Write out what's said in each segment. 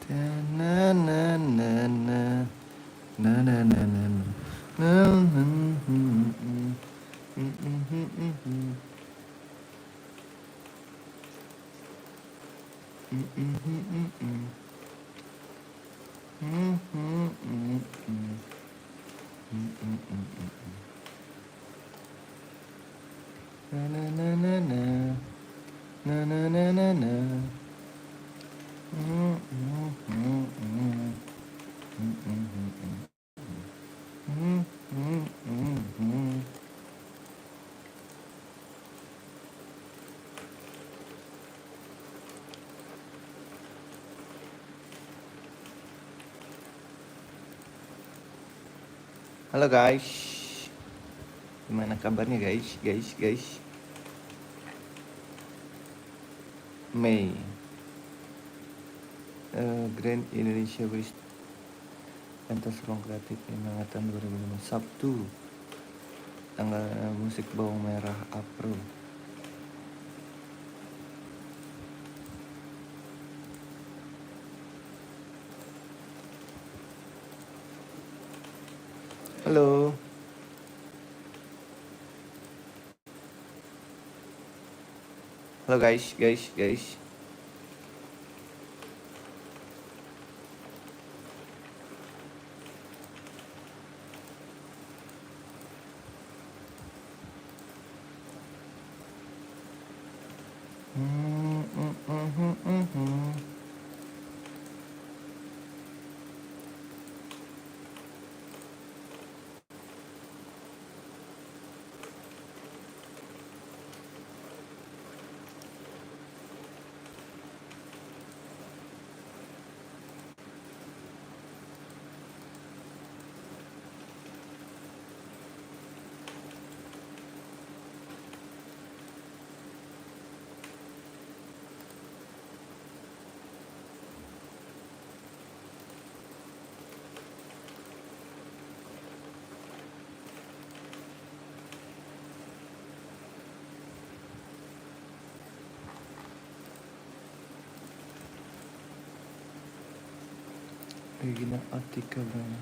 Na na na na na na na na na Halo guys, gimana kabarnya guys? Mei, Grand Indonesia Waste Pentas Ruang Kreatif Angkatan 2005 Sabtu, tanggal musik bawang merah April. Halo. Halo guys. Regina Atika Brana.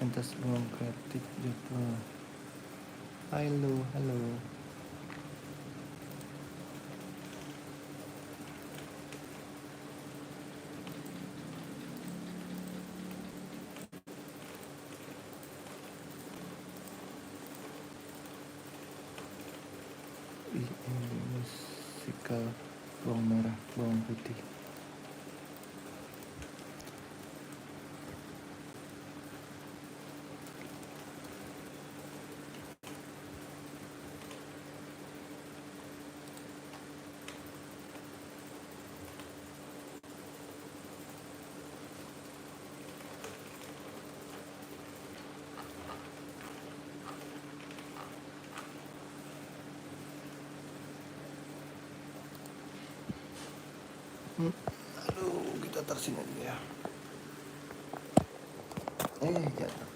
Pentas Ruang Kreatif jadwal. Halo. Ini musikal bawang merah, bawang putih. Aduh, kita taruh sini aja ya. Jatuh.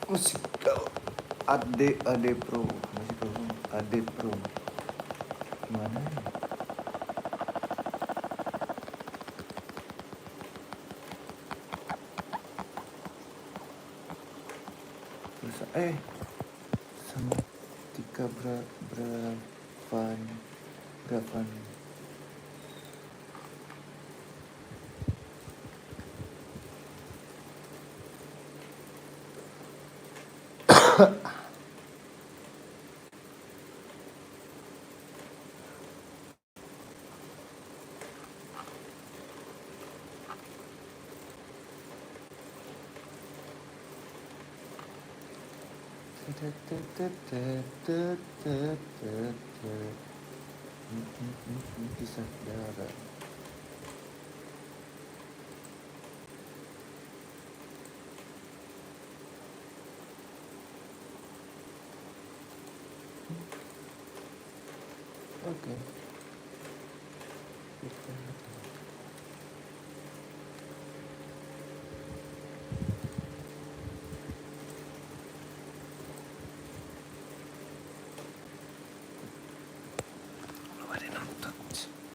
Musikal Ade Pro, musikal Ade Pro. Gimana? Terus sama Tika Bravan. Kisah darah. Oke. Kita